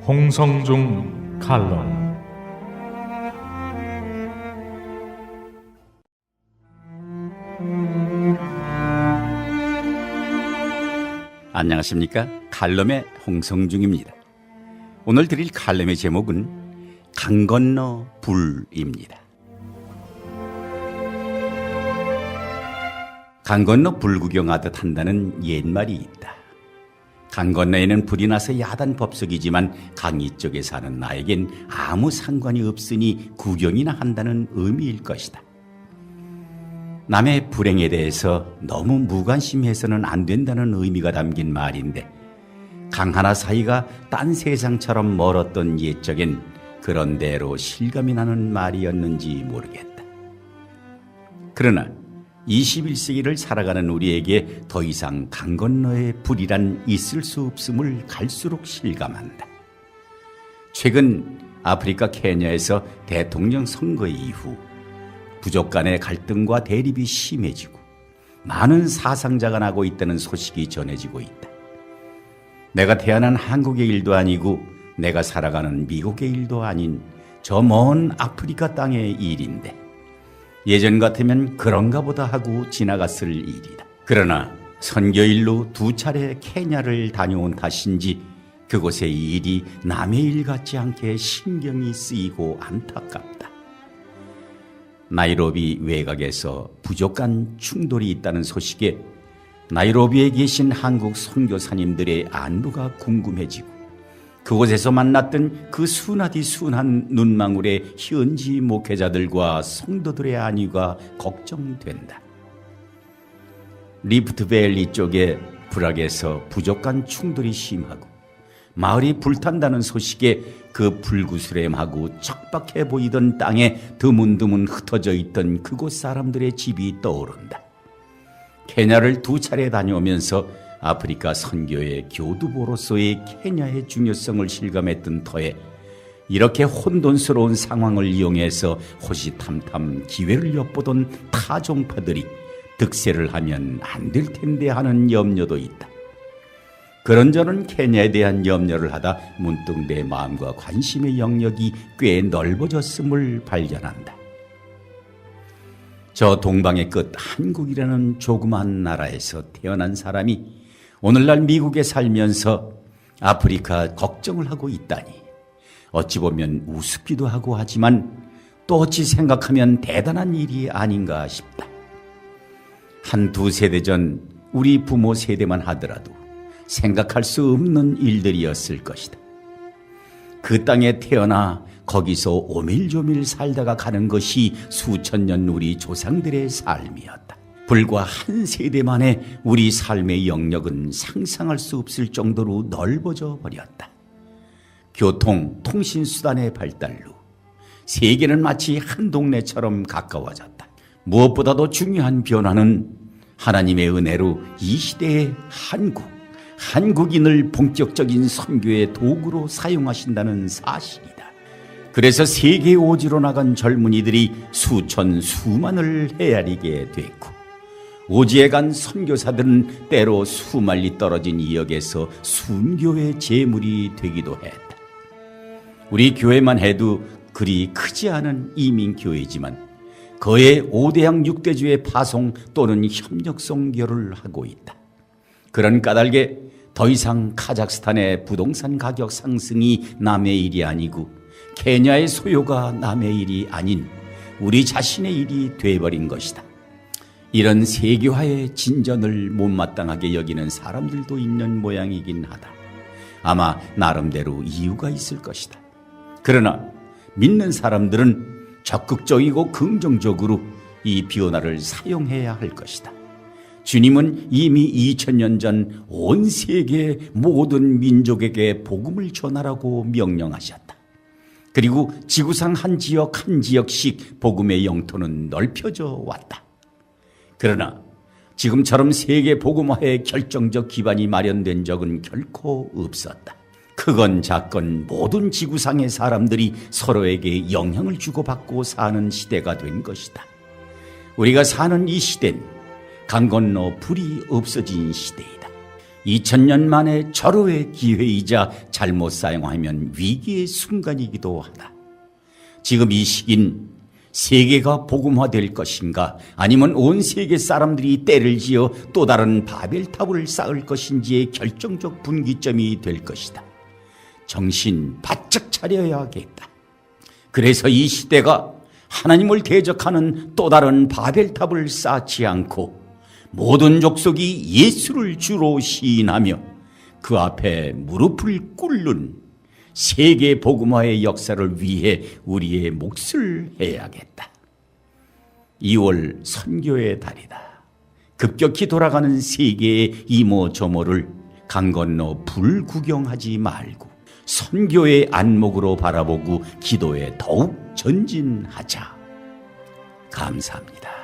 홍성중 칼럼. 안녕하십니까? 칼럼의 홍성중입니다. 오늘 드릴 칼럼의 제목은 강 건너 불입니다. 강 건너 불 구경하듯 한다는 옛말이 있다. 강 건너에는 불이 나서 야단 법석이지만 강이 쪽에 사는 나에겐 아무 상관이 없으니 구경이나 한다는 의미일 것이다. 남의 불행에 대해서 너무 무관심해서는 안 된다는 의미가 담긴 말인데, 강 하나 사이가 딴 세상처럼 멀었던 옛적엔 그런 대로 실감이 나는 말이었는지 모르겠다. 그러나 21세기를 살아가는 우리에게 더 이상 강 건너의 불이란 있을 수 없음을 갈수록 실감한다. 최근 아프리카 케냐에서 대통령 선거 이후 부족 간의 갈등과 대립이 심해지고 많은 사상자가 나고 있다는 소식이 전해지고 있다. 내가 태어난 한국의 일도 아니고 내가 살아가는 미국의 일도 아닌 저 먼 아프리카 땅의 일인데, 예전 같으면 그런가 보다 하고 지나갔을 일이다. 그러나 선교일로 2차례 케냐를 다녀온 탓인지 그곳의 일이 남의 일 같지 않게 신경이 쓰이고 안타깝다. 나이로비 외곽에서 부족 간 충돌이 있다는 소식에 나이로비에 계신 한국 선교사님들의 안부가 궁금해지고, 그곳에서 만났던 그 순하디 순한 눈망울의 현지 목회자들과 성도들의 안위가 걱정된다. 리프트밸리 쪽에 불악에서 부족 간 충돌이 심하고 마을이 불탄다는 소식에 그 불구스렘하고 척박해 보이던 땅에 드문드문 흩어져 있던 그곳 사람들의 집이 떠오른다. 케냐를 2차례 다녀오면서 아프리카 선교의 교두보로서의 케냐의 중요성을 실감했던 터에 이렇게 혼돈스러운 상황을 이용해서 호시탐탐 기회를 엿보던 타종파들이 득세를 하면 안 될 텐데 하는 염려도 있다. 그런저런 케냐에 대한 염려를 하다 문득 내 마음과 관심의 영역이 꽤 넓어졌음을 발견한다. 저 동방의 끝 한국이라는 조그만 나라에서 태어난 사람이 오늘날 미국에 살면서 아프리카 걱정을 하고 있다니, 어찌 보면 우습기도 하고 하지만 또 어찌 생각하면 대단한 일이 아닌가 싶다. 한 2세대 전 우리 부모 세대만 하더라도 생각할 수 없는 일들이었을 것이다. 그 땅에 태어나 거기서 오밀조밀 살다가 가는 것이 수천 년 우리 조상들의 삶이었다. 불과 한 세대 만에 우리 삶의 영역은 상상할 수 없을 정도로 넓어져 버렸다. 교통, 통신수단의 발달로 세계는 마치 한 동네처럼 가까워졌다. 무엇보다도 중요한 변화는 하나님의 은혜로 이 시대의 한국인을 본격적인 선교의 도구로 사용하신다는 사실이다. 그래서 세계 오지로 나간 젊은이들이 수만을 헤아리게 됐고, 오지에 간 선교사들은 때로 수말리 떨어진 이역에서 순교의 제물이 되기도 했다. 우리 교회만 해도 그리 크지 않은 이민교회지만 거의 5대양 6대주의 파송 또는 협력 선교를 하고 있다. 그런 까닭에 더 이상 카자흐스탄의 부동산 가격 상승이 남의 일이 아니고 케냐의 소요가 남의 일이 아닌 우리 자신의 일이 돼버린 것이다. 이런 세계화의 진전을 못마땅하게 여기는 사람들도 있는 모양이긴 하다. 아마 나름대로 이유가 있을 것이다. 그러나 믿는 사람들은 적극적이고 긍정적으로 이 변화를 사용해야 할 것이다. 주님은 이미 2000년 전 온 세계 모든 민족에게 복음을 전하라고 명령하셨다. 그리고 지구상 한 지역씩 복음의 영토는 넓혀져 왔다. 그러나 지금처럼 세계 복음화의 결정적 기반이 마련된 적은 결코 없었다. 크건 작건 모든 지구상의 사람들이 서로에게 영향을 주고받고 사는 시대가 된 것이다. 우리가 사는 이 시대는 강 건너 불이 없어진 시대이다. 2000년 만에 절호의 기회이자 잘못 사용하면 위기의 순간이기도 하다. 지금 이 시긴 세계가 복음화될 것인가, 아니면 온 세계 사람들이 때를 지어 또 다른 바벨탑을 쌓을 것인지의 결정적 분기점이 될 것이다. 정신 바짝 차려야겠다. 그래서 이 시대가 하나님을 대적하는 또 다른 바벨탑을 쌓지 않고 모든 족속이 예수를 주로 시인하며 그 앞에 무릎을 꿇는 세계 복음화의 역사를 위해 우리의 몫을 해야겠다. 2월 선교의 달이다. 급격히 돌아가는 세계의 이모저모를 강 건너 불구경하지 말고 선교의 안목으로 바라보고 기도에 더욱 전진하자. 감사합니다.